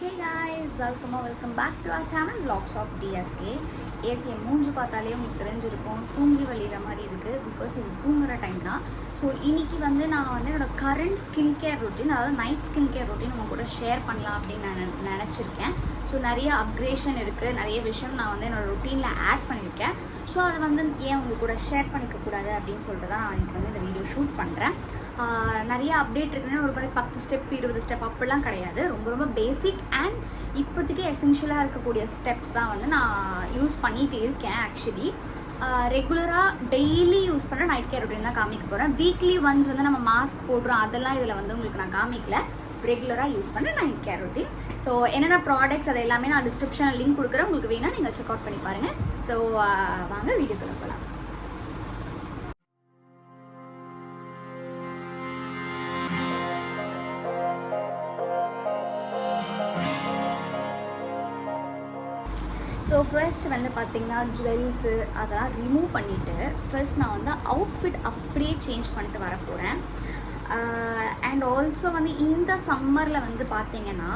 Hey guys, welcome back to our channel Vlogs of DSK. என் மூஞ்சி பார்த்தாலே உங்களுக்கு தெரிஞ்சிருக்கும் தூங்கி வழிகிற மாதிரி இருக்குது. பிகாஸ் இது தூங்குற டைம் தான். ஸோ இன்றைக்கி நான் என்னோடய கரண்ட் ஸ்கின் கேர் ரொட்டீன், அதாவது நைட் ஸ்கின் கேர் ரொட்டீன் உங்கள் கூட ஷேர் பண்ணலாம் அப்படின்னு நான் நினச்சிருக்கேன். ஸோ நிறைய அப்கிரேஷன் இருக்குது, நிறைய விஷயம் நான் என்னோடய ரொட்டீனில் ஆட் பண்ணியிருக்கேன். ஸோ அதை ஏன் உங்கள் கூட ஷேர் பண்ணிக்கக்கூடாது அப்படின்னு சொல்லிட்டு தான் நான் இன்றைக்கி இந்த வீடியோ ஷூட் பண்ணுறேன். நிறைய அப்டேட் இருக்குன்னு ஒரு மாதிரி 10 ஸ்டெப் 20 ஸ்டெப் அப்படிலாம் கிடையாது. ரொம்ப பேசிக் அண்ட் இப்போதைக்கு எசென்ஷியலாக இருக்கக்கூடிய ஸ்டெப்ஸ் தான் நான் யூஸ் பண்ணிகிட்டு இருக்கேன். ஆக்சுவலி ரெகுலராக டெய்லி யூஸ் பண்ண நைட் கேர் ரொட்டீன் தான் காமிக்க போகிறேன். வீக்லி ஒன்ஸ் நம்ம மாஸ்க் போடுறோம், அதெல்லாம் இதில் உங்களுக்கு நான் காமிக்கல. ரெகுலராக யூஸ் பண்ண நைட் கேர் ரொட்டீன். ஸோ என்னென்ன ப்ராடக்ட்ஸ் அதை எல்லாமே நான் டிஸ்கிரிப்ஷனில் லிங்க் கொடுக்குறேன், உங்களுக்கு வேணால் நீங்கள் செக் அவுட் பண்ணி பாருங்கள். ஸோ வாங்க வீடியோக்குள்ள போகலாம். ஸோ ஃபர்ஸ்ட் பார்த்தீங்கன்னா ஜுவல்ஸு அதெல்லாம் ரிமூவ் பண்ணிவிட்டு ஃபர்ஸ்ட் நான் அவுட்ஃபிட் அப்படியே சேஞ்ச் பண்ணிட்டு வர போகிறேன். அண்ட் ஆல்சோ இந்த சம்மரில் பார்த்தீங்கன்னா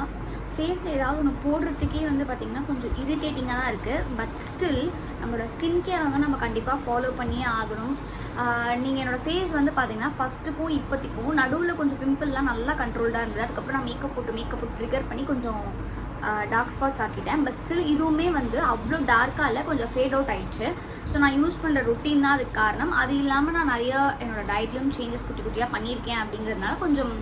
ஃபேஸில் ஏதாவது ஒன்று போடுறதுக்கே பார்த்திங்கன்னா கொஞ்சம் இரிட்டேட்டிங்காக தான் இருக்குது. பட் ஸ்டில் நம்மளோட ஸ்கின் கேர் நம்ம கண்டிப்பாக ஃபாலோ பண்ணியே ஆகணும். நீங்கள் என்னோடய ஃபேஸ் பார்த்தீங்கன்னா ஃபஸ்ட்டுக்கும் இப்போதைக்கும் நடுவில் கொஞ்சம் பிம்பிள்லாம் நல்லா கண்ட்ரோல்டாக இருந்தது. அதுக்கப்புறம் நான் மேக்கப் போட்டு ட்ரிகர் பண்ணி கொஞ்சம் டார்க் ஸ்பாட்ஸ் ஆக்கிட்டேன். பட் ஸ்டில் இதுவுமே அவ்வளோ டார்க்காக இல்லை, கொஞ்சம் ஃபேட் அவுட் ஆகிடுச்சு. ஸோ நான் யூஸ் பண்ணுற ரொட்டீன் தான் அதுக்கு காரணம். அது இல்லாமல் நான் நிறைய என்னோடய டயட்லையும் சேஞ்சஸ் குட்டி குட்டியாக பண்ணியிருக்கேன். அப்படிங்கிறதுனால கொஞ்சம்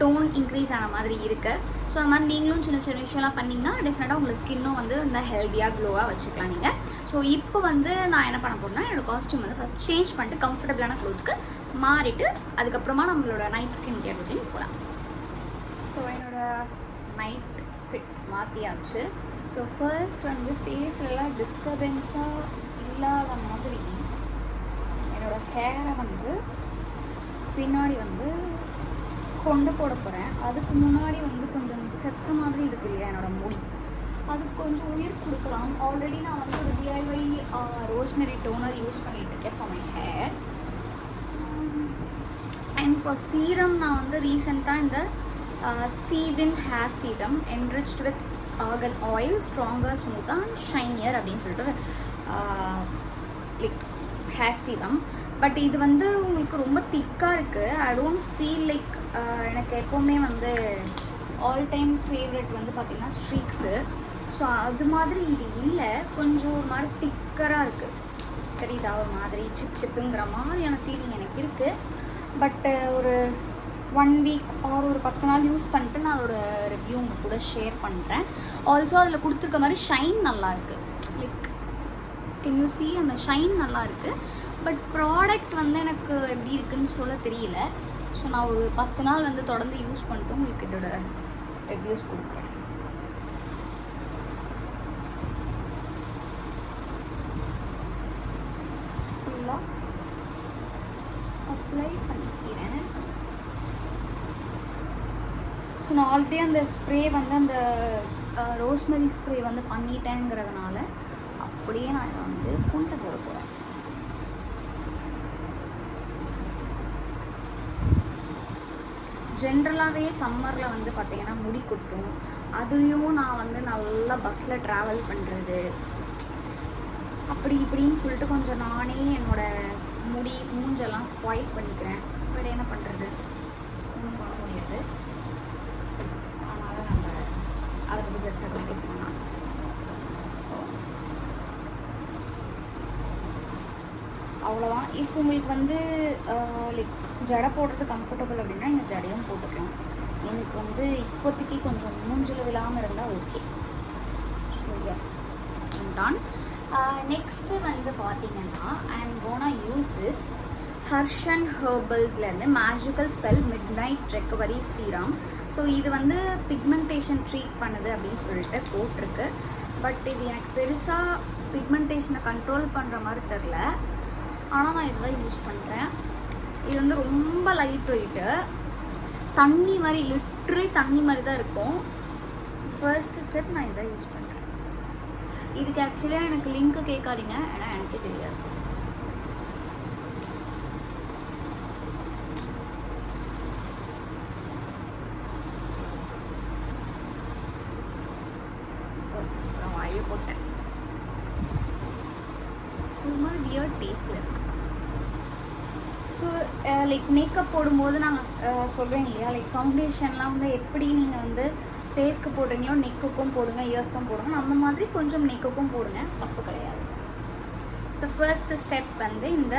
டோன் இன்க்ரீஸ் ஆன மாதிரி இருக்குது. ஸோ அந்த மாதிரி நீங்களும் சின்ன சின்ன விஷயம்லாம் பண்ணிங்கன்னா டெஃபினட்டாக உங்களுக்கு ஸ்கின்னும் இந்த ஹெல்த்தியாக க்ளோவாக வச்சுக்கலாம் நீங்கள். ஸோ இப்போ நான் என்ன பண்ண போகிறேன்னா என்னோடய காஸ்ட்யூம் ஃபஸ்ட் சேஞ்ச் பண்ணிட்டு கம்ஃபர்டபுளான க்ளோத்ஸ்க்கு மாறிட்டு அதுக்கப்புறமா நம்மளோட நைட் ஸ்கின் கேர் ரொட்டீன் போகலாம். ஸோ என்னோடய நைட் ஃபிட் மாற்றியாச்சு. ஸோ ஃபர்ஸ்ட் ஃபேஸ்லலாம் டிஸ்டர்பன்ஸாக இல்லாத மாதிரி என்னோடய ஹேரை பின்னாடி கொண்டு போட போகிறேன். அதுக்கு முன்னாடி கொஞ்சம் செத்த மாதிரி இருக்குது இல்லையா என்னோடய முடி, அதுக்கு கொஞ்சம் உயிர் கொடுக்கலாம். ஆல்ரெடி நான் ஒரு DIY ரோஸ்மெரி டோனர் யூஸ் பண்ணிகிட்ருக்கேன் for my hair. And for serum நான் ரீசெண்டாக இந்த சீவின் hair serum enriched with argan oil, stronger, ஸ்மூத்தாக அண்ட் ஷைனியர் அப்படின்னு சொல்லிட்டு லைக் ஹேர் சீரம். பட் இது உங்களுக்கு ரொம்ப திக்காக இருக்குது. ஐ டோன்ட் ஃபீல் லைக் எனக்கு எப்போவுமே ஆல் டைம் ஃபேவரெட் பார்த்திங்கன்னா ஸ்ட்ரீக்ஸு. ஸோ அது மாதிரி இது இல்லை, கொஞ்சம் ஒரு மாதிரி திக்கராக இருக்குது. தெரியுதா, ஒரு மாதிரி சிப்புங்கிற மாதிரியான ஃபீலிங் எனக்கு இருக்குது. பட்டு ஒரு 1 வீக் ஆர் ஒரு 10 நாள் யூஸ் பண்ணிட்டு நான் அதோட ரிவ்யூ உங்கள் கூட ஷேர் பண்ணுறேன். ஆல்சோ அதில் கொடுத்துருக்க மாதிரி ஷைன் நல்லாயிருக்கு. லைக் கேன் யூ சி, அந்த ஷைன் நல்லாயிருக்கு. பட் ப்ராடக்ட் எனக்கு எப்படி இருக்குன்னு சொல்ல தெரியல. ஸோ நான் ஒரு 10 நாள் தொடர்ந்து யூஸ் பண்ணிட்டு உங்களுக்கு இதோட ரிவ்யூஸ் கொடுக்குறேன். ஃபுல்லாக அப்ளை பண்ணிக்கிறேன். ஸோ நான் ஆல்ரெடி அந்த ஸ்ப்ரே அந்த ரோஸ்மெரி ஸ்ப்ரே பண்ணிட்டேங்கிறதுனால அப்படியே நான் கொண்டு போட போகிறேன். ஜென்ரலாகவே சம்மரில் பார்த்திங்கன்னா முடி கொட்டும். அதுலேயும் நான் நல்லா பஸ்ஸில் ட்ராவல் பண்ணுறது அப்படி இப்படின்னு சொல்லிட்டு கொஞ்சம் நானே என்னோடய மூஞ்செல்லாம் ஸ்பாயில் பண்ணிக்கிறேன். பட் என்ன பண்ணுறது, ஒன்றும் பண்ண முடியாது. அதனால் நம்ம அதை பற்றி பெருசாக பேசலாம். அவ்வளோதான். இஃப் உங்களுக்கு லைக் ஜடை போடுறது கம்ஃபர்டபுள் அப்படின்னா நீங்கள் ஜடையும் போட்டுக்கலாம். எனக்கு இப்போதைக்கு கொஞ்சம் மூஞ்சில் விழாமல் இருந்தால் okay. So yes, done. Next பார்த்தீங்கன்னா I am gonna use this ஹர்ஷன் ஹெர்பல்ஸ்லேருந்து magical spell midnight recovery serum. So இது பிக்மெண்டேஷன் ட்ரீட் பண்ணுது அப்படின்னு சொல்லிட்டு போட்டிருக்கு. பட் இது எனக்கு பெருசாக பிக்மெண்டேஷனை கண்ட்ரோல் பண்ணுற மாதிரி தெரில. ஆனால் நான் இதுதான் யூஸ் பண்ணுறேன். இது ரொம்ப லைட் வெயிட்டு, தண்ணி மாதிரி, லிட்ரலி தண்ணி மாதிரி தான் இருக்கும். ஸோ ஃபர்ஸ்ட் ஸ்டெப் நான் இதை யூஸ் பண்ணுறேன். இதுக்கு ஆக்சுவலியாக எனக்கு லிங்க்கு கேட்காதீங்க, ஏன்னா எனக்கே தெரியாது. ஆயில் போட்டேன். ஒரு மாதிரி வியர்ட் டேஸ்ட்டில் இருக்குது. ஸோ லைக் மேக்கப் போடும்போது நாங்கள் சொல்கிறேன் இல்லையா, லைக் ஃபவுண்டேஷன்லாம் வந்து எப்படி நீங்கள் வந்து ஃபேஸ்க்கு போடுறீங்களோ நெக்குக்கும் போடுங்க, இயர்ஸ்க்கும் போடுங்க. அந்த மாதிரி கொஞ்சம் நெக்குக்கும் போடுங்க, தப்பு கிடையாது. ஸோ ஃபர்ஸ்ட் ஸ்டெப் வந்து இந்த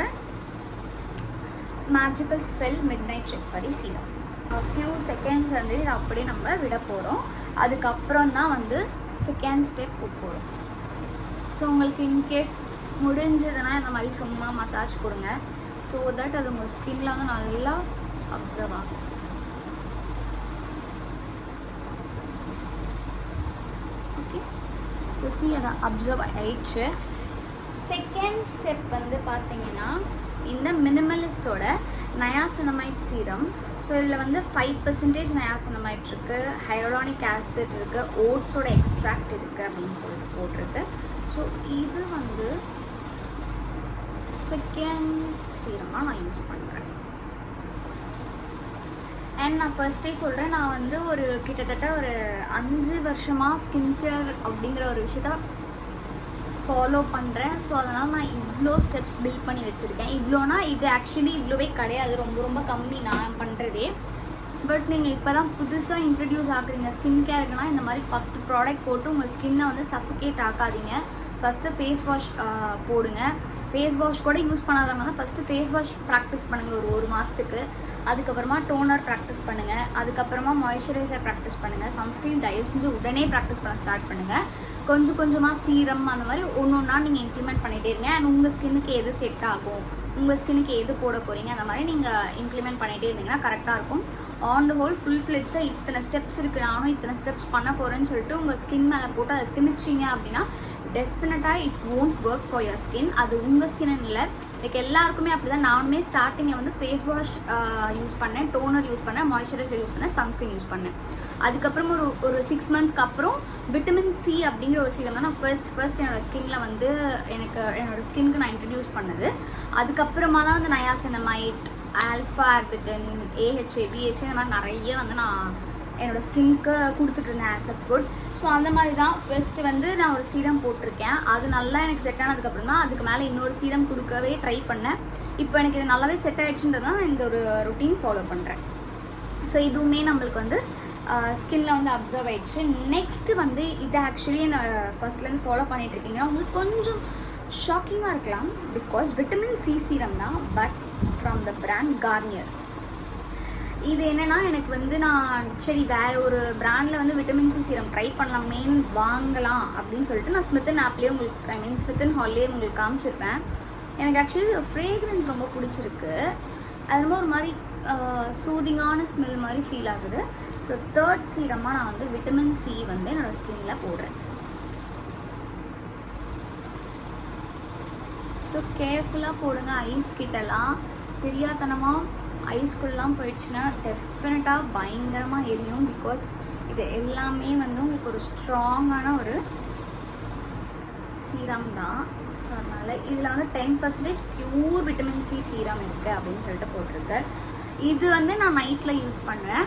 magical spell midnight recovery serum. Few seconds வந்து இதை அப்படியே நம்ம விட போகிறோம். அதுக்கப்புறம் தான் வந்து செகண்ட் ஸ்டெப் போகிறோம். ஸோ உங்களுக்கு இன்கேஸ் முடிஞ்சதுன்னா இந்த மாதிரி சும்மா மசாஜ் கொடுங்க. ஸோ தட் அது உங்கள் ஸ்கின்ல வந்து நல்லா அப்சர்வ் ஆகும். ஓகே, ஸோ அதை அப்சர்வ் ஆயிடுச்சு. செகண்ட் ஸ்டெப் வந்து பார்த்தீங்கன்னா இந்த மினிமலிஸ்டோட நயாசினமைட் சீரம். ஸோ இதில் வந்து 5% நயாசினமைட் இருக்குது, ஹைலூரானிக் ஆசிட் இருக்குது, ஓட்ஸோட எக்ஸ்ட்ராக்ட் இருக்குது அப்படின்னு சொல்லிட்டு போட்டிருக்கு. ஸோ இது வந்து செகண்ட் சீரமாக நான் யூஸ் பண்ணுறேன். அண்ட் நான் ஃபர்ஸ்டே சொல்கிறேன், நான் வந்து ஒரு கிட்டத்தட்ட ஒரு 5 வருஷமாக ஸ்கின் கேர் அப்படிங்கிற ஒரு விஷயத்த ஃபாலோ பண்ணுறேன். ஸோ அதனால் நான் இவ்வளோ ஸ்டெப்ஸ் பில்ட் பண்ணி வச்சுருக்கேன். இவ்வளோனா இது ஆக்சுவலி இவ்வளோவே கிடையாது, ரொம்ப ரொம்ப கம்மி நான் பண்ணுறதே. பட் நீங்கள் இப்போ தான் புதுசாக இன்ட்ரடியூஸ் ஆகுறீங்க ஸ்கின் கேருக்குனா, இந்த மாதிரி 10 ப்ராடக்ட் போட்டு உங்கள் ஸ்கின்னை வந்து சஃபிகேட் ஆக்காதீங்க. ஃபஸ்ட்டு ஃபேஸ் வாஷ் போடுங்க. ஃபேஸ் வாஷ் கூட யூஸ் பண்ணாதவங்க தான் ஃபஸ்ட்டு ஃபேஸ் வாஷ் ப்ராக்டிஸ் பண்ணுங்கள் ஒரு மாதத்துக்கு. அதுக்கப்புறமா டோனர் ப்ராக்டிஸ் பண்ணுங்கள். அதுக்கப்புறமா மாய்ஸ்சரைசர் ப்ராக்டிஸ் பண்ணுங்கள். சன்ஸ்க்ரீன் தயவு செஞ்சு உடனே ப்ராக்டிஸ் பண்ண ஸ்டார்ட் பண்ணுங்கள். கொஞ்சம் கொஞ்சமாக சீரம் அந்த மாதிரி ஒன்று ஒன்றா நீங்கள் இம்ப்ளிமெண்ட் பண்ணிகிட்டே இருங்க. அண்ட் உங்கள் ஸ்கின்னுக்கு எது செட் ஆகும், உங்கள் ஸ்கின்னுக்கு எது போட போகிறீங்க, அந்த மாதிரி நீங்கள் இம்ப்ளிமெண்ட் பண்ணிகிட்டே இருந்தீங்கன்னா கரெக்டாக இருக்கும். ஆன் த ஹோல் ஃபுல் ஃப்ளெஜ்டாக இத்தனை ஸ்டெப்ஸ் இருக்குது, நானும் இத்தனை ஸ்டெப்ஸ் பண்ண போகிறேன்னு சொல்லிட்டு உங்கள் ஸ்கின் மேலே போட்டு அதை திணிச்சிங்க அப்படின்னா டெஃபினட்டாக it won't work for your skin. அது உங்கள் ஸ்கின்னு இல்லை, லைக் எல்லாருக்குமே அப்படி தான். நானுமே ஸ்டார்டிங்கில் வந்து ஃபேஸ் வாஷ் யூஸ் பண்ணேன், டோனர் யூஸ் பண்ணேன், மாய்ஸ்சரைசர் யூஸ் பண்ணேன், சன்ஸ்க்ரீன் யூஸ் பண்ணேன். அதுக்கப்புறம் ஒரு 6 மந்த்ஸ்க்கு அப்புறம் விட்டமின் சி அப்படிங்கிற ஒரு சீரம் தான் நான் ஃபர்ஸ்ட் என்னோடய ஸ்கின்னில் வந்து என்னோடய ஸ்கின்க்கு நான் இன்ட்ரடியூஸ் பண்ணது. அதுக்கப்புறமா தான் வந்து நயாசினமைட், ஆல்ஃபா ஆர்பிட்டன், ஏஹெச்ஏ, பிஹெச்ஏ இந்த மாதிரி நிறைய வந்து நான் என்னோடய ஸ்கின்க்கு கொடுத்துட்டு இருந்தேன் ஆஸ் அ ஃபுட். ஸோ அந்த மாதிரி தான் ஃபர்ஸ்ட்டு வந்து நான் ஒரு சீரம் போட்டிருக்கேன். அது நல்லா எனக்கு செட் ஆனதுக்கப்புறம் தான் அதுக்கு மேலே இன்னொரு சீரம் கொடுக்கவே ட்ரை பண்ணேன். இப்போ எனக்கு இது நல்லாவே செட் ஆகிடுச்சுன்றது தான் நான் இந்த ஒரு ரொட்டீன் ஃபாலோ பண்ணுறேன். ஸோ இதுவுமே நம்மளுக்கு வந்து ஸ்கின்ல வந்து அப்சர்வ் ஆயிடுச்சு. நெக்ஸ்ட் வந்து இதை ஆக்சுவலி நான் ஃபர்ஸ்ட்லேருந்து ஃபாலோ பண்ணிட்டு இருக்கீங்கன்னா உங்களுக்கு கொஞ்சம் ஷாக்கிங்காக இருக்கலாம். பிகாஸ் விட்டமின் சி சீரம் தான், but from the brand Garnier. இது என்னென்னா எனக்கு வந்து நான் சரி வேறு ஒரு பிராண்டில் வந்து விட்டமின் சி சீரம் ட்ரை பண்ணலாமேன்னு வாங்கலாம் அப்படின்னு சொல்லிட்டு நான் ஸ்மித் அண்ட் ஆப்லேயே உங்களுக்கு ஸ்மித் அண்ட் ஹால்லேயே உங்களுக்கு காமிச்சிருப்பேன். எனக்கு ஆக்சுவலி ஃப்ரேக்ரன்ஸ் ரொம்ப பிடிச்சிருக்கு. அது ரொம்ப ஒரு மாதிரி சூதிங்கான ஸ்மெல் மாதிரி ஃபீல் ஆகுது. ஸோ தேர்ட் சீரமாக நான் வந்து விட்டமின் சி வந்து என்னோடய ஸ்கின்னில் போடுறேன். ஸோ கேர்ஃபுல்லாக போடுங்க. ஐஸ் கிட்டலாம் தெரியாதனமாக ஐஸ்குள்ளெலாம் போயிடுச்சுன்னா டெஃபினட்டாக பயங்கரமாக எரியும். பிகாஸ் இது எல்லாமே வந்து உங்களுக்கு ஒரு ஸ்ட்ராங்கான ஒரு சீரம் தான். ஸோ அதனால் இதில் வந்து 10% பியூர் விட்டமின் சி சீரம் இருக்குது அப்படின்னு சொல்லிட்டு போட்டிருக்கு. இது வந்து நான் நைட்டில் யூஸ் பண்ணுவேன்.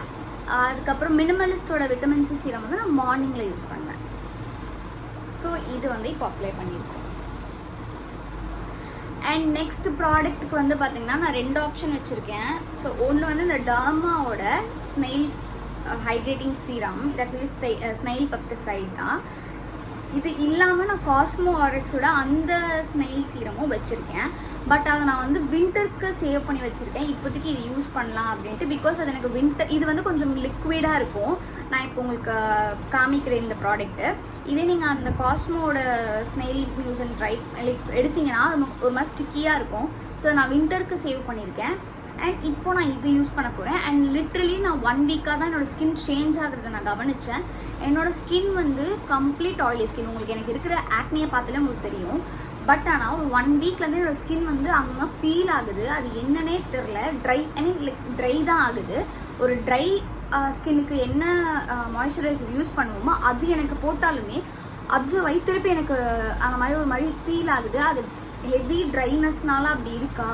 அதுக்கப்புறம் மினிமலிஸ்டோட விட்டமின் சி சீரம் வந்து நான் மார்னிங்கில் யூஸ் பண்ணுவேன். ஸோ இது வந்து இப்போ அப்ளை பண்ணியிருக்கோம். அண்ட் நெக்ஸ்ட் ப்ராடக்ட்டுக்கு வந்து பார்த்திங்கன்னா நான் 2 ஆப்ஷன் வச்சுருக்கேன். ஸோ ஒன்று வந்து இந்த டர்மாவோட ஸ்னெயில் ஹைட்ரேட்டிங் சீரம், இது ஆக்சுவலி ஸ்னெயில் பெப்டிசைட் தான். இது இல்லாமல் நான் காஸ்மோ ஆர்எக்ஸோட அந்த ஸ்னெயில் சீரமும் வச்சுருக்கேன். பட் அதை நான் வந்து வின்டருக்கு சேவ் பண்ணி வச்சுருக்கேன். இப்போதைக்கு இது யூஸ் பண்ணலாம் அப்படின்ட்டு. பிகாஸ் அது எனக்கு வின்டர் இது வந்து கொஞ்சம் லிக்விடாக இருக்கும். நான் இப்போ உங்களுக்கு காமிக்கிறேன் இந்த ப்ராடக்ட்டு. இதே நீங்கள் அந்த காஸ்மோட ஸ்னெயில் யூஸ் அண்ட் ட்ரை எடுத்தீங்கன்னா அது ஒரு மாதிரி ஸ்டிக்கியாக இருக்கும். ஸோ நான் வின்டருக்கு சேவ் பண்ணியிருக்கேன். அண்ட் இப்போ நான் இது யூஸ் பண்ண போகிறேன். அண்ட் லிட்ரலி நான் 1 வீக்காக தான் என்னோடய ஸ்கின் சேஞ்ச் ஆகுறதை நான் கவனித்தேன். என்னோடய ஸ்கின் வந்து கம்ப்ளீட் ஆயிலி ஸ்கின். உங்களுக்கு எனக்கு இருக்கிற ஆக்னியை பார்த்தாலே உங்களுக்கு தெரியும். பட் ஆனால் ஒரு 1 வீக்லேருந்து என்னோடய ஸ்கின் வந்து அங்கே பீல் ஆகுது. அது என்னன்னே தெரில. ட்ரை தான் ஆகுது. ஒரு ட்ரை ஸ்கின்னுக்கு என்ன மாய்ஸ்சரைசர் யூஸ் பண்ணுவோமோ அது எனக்கு போட்டாலுமே அப்சர்வ் ஆகி திருப்பி எனக்கு அந்த மாதிரி ஒரு மாதிரி ஃபீல் ஆகுது. அது ஹெவி ட்ரைனஸ்னால அப்படி இருக்கா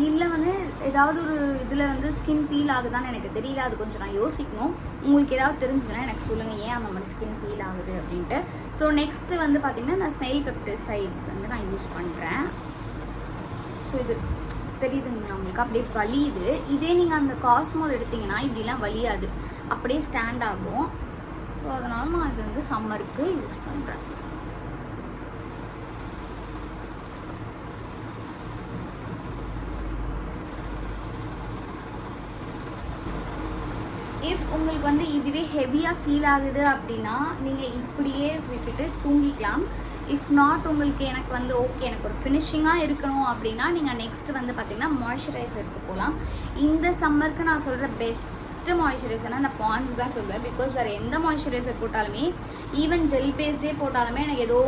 இல்லை வந்து ஏதாவது ஒரு இதில் வந்து ஸ்கின் பீல் ஆகுதான்னு எனக்கு தெரியல, அது கொஞ்சம் நான் யோசிக்கணும். உங்களுக்கு ஏதாவது தெரிஞ்சுதுன்னா எனக்கு சொல்லுங்கள் ஏன் அந்த மாதிரி ஸ்கின் பீல் ஆகுது அப்படின்ட்டு. ஸோ நெக்ஸ்ட்டு வந்து பார்த்திங்கன்னா நான் ஸ்னைல் பெப்டிசைட் வந்து நான் யூஸ் பண்ணுறேன். ஸோ இது தெரியுதுங்களா உங்களுக்கு, அப்படியே வலியுது. இதே நீங்கள் அந்த காஸ்மோல் எடுத்திங்கன்னா இப்படிலாம் வலியாது, அப்படியே ஸ்டாண்ட் ஆகும். ஸோ அதனால் நான் இது வந்து சம்மருக்கு யூஸ் பண்ணுறேன். இஃப் உங்களுக்கு வந்து இதுவே ஹெவியாக ஃபீல் ஆகுது அப்படின்னா நீங்கள் இப்படியே விட்டுட்டு தூங்கிக்கலாம். இஃப் நாட் உங்களுக்கு எனக்கு வந்து ஓகே எனக்கு ஒரு ஃபினிஷிங்காக இருக்கணும் அப்படின்னா நீங்கள் நெக்ஸ்ட்டு வந்து பார்த்திங்கன்னா மாய்ஸ்சரைசருக்கு போகலாம். இந்த சம்மருக்கு நான் சொல்கிற பெஸ்ட்டு மாய்ஸ்சரைசர்னால் அந்த பாண்ட்ஸ் தான் சொல்லுவேன். பிகாஸ் வேறு எந்த மாய்ஸ்சரைசர் போட்டாலுமே, ஈவன் ஜெல் பேஸ்டே போட்டாலுமே எனக்கு ஏதோ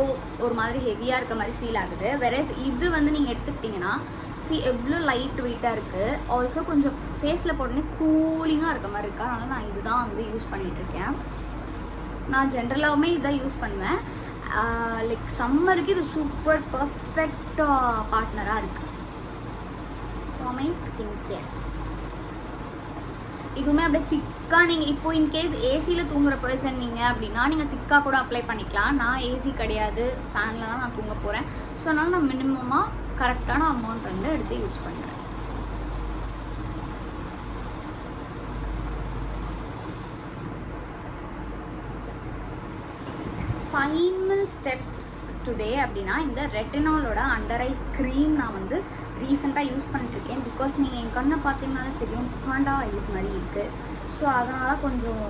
ஒரு மாதிரி ஹெவியாக இருக்க மாதிரி ஃபீல் ஆகுது. வேறஸ் இது வந்து நீங்கள் எடுத்துக்கிட்டிங்கன்னா எவ்வளோ லைட் வெயிட்டாக இருக்குது. ஆல்சோ கொஞ்சம் ஃபேஸில் போட்டோன்னே கூலிங்காக இருக்க மாதிரி இருக்கா. அதனால் நான் இதுதான் வந்து யூஸ் பண்ணிகிட்ருக்கேன். நான் ஜென்ரலாகவுமே இதான் யூஸ் பண்ணுவேன். லைக் சம்மருக்கு இது சூப்பர் பர்ஃபெக்ட் பார்ட்னராக இருக்குது ஃபார் மை ஸ்கின் கேர். இதுவுமே அப்படியே திக்காக நீங்கள் இப்போ இன்கேஸ் ஏசியில் தூங்குற பர்சன் நீங்கள் அப்படின்னா நீங்கள் திக்காக கூட அப்ளை பண்ணிக்கலாம். நான் ஏசி கிடையாது, ஃபேனில் தான் நான் தூங்க போகிறேன். ஸோ அதனால் நான் மினிமமாக கரெக்டான அமௌண்ட் வந்து எடுத்து யூஸ் பண்ணுறேன். ஃபைனல் ஸ்டெப் டுடே அப்படின்னா இந்த ரெட்டினாலோட அண்டர் ஐ க்ரீம் நான் வந்து ரீசெண்டாக யூஸ் பண்ணிட்டுருக்கேன். பிகாஸ் நீங்கள் என் கண்ணை பார்த்தீங்கனாலே தெரியும் பாண்டா ஐஸ் மாதிரி இருக்குது. ஸோ அதனால் கொஞ்சம்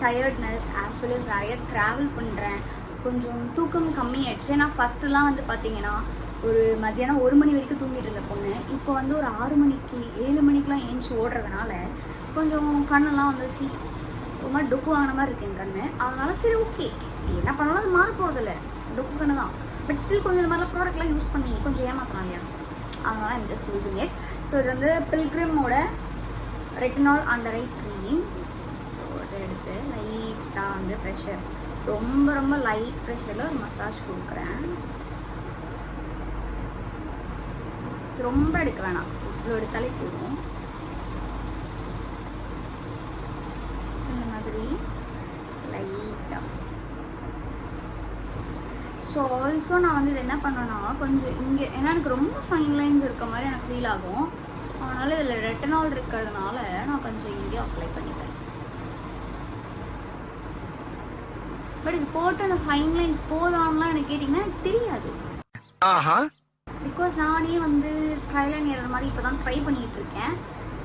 டயர்ட்னஸ் ஆஸ் வெல் அஸ் நிறைய ட்ராவல் பண்ணுறேன், கொஞ்சம் தூக்கம் கம்மியாயிடுச்சு. நான் ஃபஸ்ட்டுலாம் வந்து பார்த்தீங்கன்னா ஒரு மத்தியானம் 1 மணி வரைக்கும் தூங்கிட்டு இருந்த பொண்ணு இப்போ வந்து ஒரு 6 மணிக்கு 7 மணிக்கெலாம் ஏஞ்சி ஓடுறதுனால கொஞ்சம் கண்ணெல்லாம் வந்து ஒரு மாதிரி டொக்கு வாங்கின மாதிரி இருக்கு என் கண்ணு. அதனால சரி ஓகே என்ன பண்ணாலும் அது மாற போகிறதில்ல, டொக்கு கண்ணு தான். பட் ஸ்டில் கொஞ்சம் இந்த மாதிரிலாம் ப்ராடக்ட்லாம் யூஸ் பண்ணி கொஞ்சம் ஏமாற்றலாம் இல்லையா, அதனால I'm just using it. So இது வந்து பில்கிரிமோட retinol under eye cream. So அதை எடுத்து லைட்டாக வந்து ப்ரெஷர், ரொம்ப ரொம்ப லைட் ப்ரெஷரில் ஒரு மசாஜ் கொடுக்குறேன். ஸோ ரொம்ப எடுக்க வேணாம், இவ்வளோ எடுத்தாலே போதும். ஸோ இந்த மாதிரி லைட்டாக. ஸோ ஆல்சோ நான் வந்து இது என்ன பண்ணேன்னா கொஞ்சம் இங்கே, ஏன்னா எனக்கு ரொம்ப ஃபைன் லைன்ஸ் இருக்க மாதிரி எனக்கு ஃபீல் ஆகும். அதனால் இதில் ரெட்டினால் இருக்கிறதுனால நான் கொஞ்சம் இங்கே அப்ளை பண்ணிட்டேன். பட் இது போட்டு அந்த ஃபைன் லைன்ஸ் போதான்லாம் எனக்கு கேட்டிங்கன்னா எனக்கு தெரியாது. பிகாஸ் நானே வந்து ட்ரையல் அண்ட் எரர் மாதிரி இப்போ தான் ட்ரை பண்ணிகிட்டு இருக்கேன்.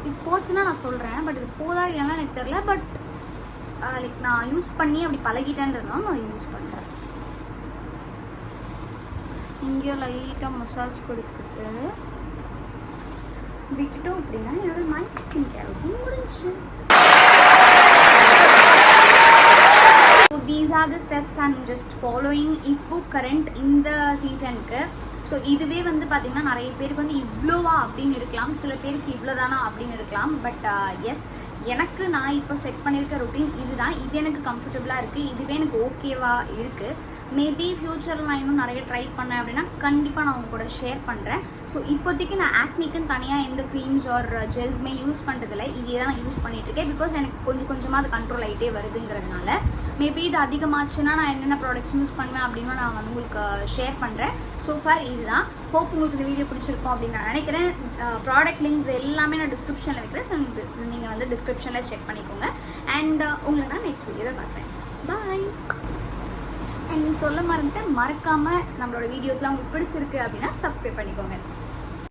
இது போச்சுன்னா நான் சொல்கிறேன், பட் இது போதா இல்லைன்னா எனக்கு தெரில. பட் லைக் நான் யூஸ் பண்ணி அப்படி பழகிட்டேன்றதுனால நான் யூஸ் பண்ணுறேன். இங்கே லைட்டாக மசாஜ் கொடுத்துட்டு விட்டுட்டோம் அப்படின்னா என்னோட நைட் ஸ்கின் கேர் முடிஞ்சு. So these are the steps and just following இப்போ கரண்ட் இந்த சீசனுக்கு. ஸோ இதுவே வந்து பார்த்திங்கன்னா நிறைய பேருக்கு வந்து இவ்வளோவா அப்படின்னு இருக்கலாம், சில பேருக்கு இவ்வளோதானா அப்படின்னு இருக்கலாம். பட் எஸ், எனக்கு நான் இப்போ செட் பண்ணியிருக்க ரொட்டீன் இதுதான். இது எனக்கு கம்ஃபர்டபுளாக இருக்குது, இதுவே எனக்கு ஓகேவாக இருக்குது. மேபி ஃப்யூச்சரில் நான் இன்னும் நிறைய ட்ரை பண்ணேன் அப்படின்னா கண்டிப்பாக நான் உங்க கூட ஷேர் பண்ணுறேன். ஸோ இப்போதைக்கு நான் ஆக்னிக்குன்னு தனியாக எந்த க்ரீம்ஸ் ஆர் ஜெல்ஸுமே யூஸ் பண்ணுறதில்ல, இதே தான் நான் யூஸ் பண்ணிகிட்ருக்கேன். பிகாஸ் எனக்கு கொஞ்சம் கொஞ்சமாக அது கண்ட்ரோல் ஆகிட்டே வருதுங்கிறதுனால மேபி இது அதிகமாச்சுன்னா நான் என்னென்ன ப்ராடக்ட்ஸ் யூஸ் பண்ணுவேன் அப்படின்னு நான் வந்து உங்களுக்கு ஷேர் பண்ணுறேன். ஸோ ஃபார் இதுதான். ஹோப் உங்களுக்கு இந்த வீடியோ பிடிச்சிருக்கோம் அப்படின்னு நான் நினைக்கிறேன். ப்ராடக்ட் லிங்க்ஸ் எல்லாமே நான் டிஸ்கிரிப்ஷனில் வைக்கிறேன். ஸோ நீங்கள் வந்து டிஸ்கிரிப்ஷனில் செக் பண்ணிக்கோங்க. அண்ட் உங்களை நான் நெக்ஸ்ட் வீடியோவில் பார்க்குறேன். பாய். அண்ட் சொல்ல மறந்துட்டு மறக்காமல் நம்மளோட வீடியோஸ்லாம் உங்களுக்கு பிடிச்சிருக்கு அப்படின்னா சப்ஸ்கிரைப் பண்ணிக்கோங்க.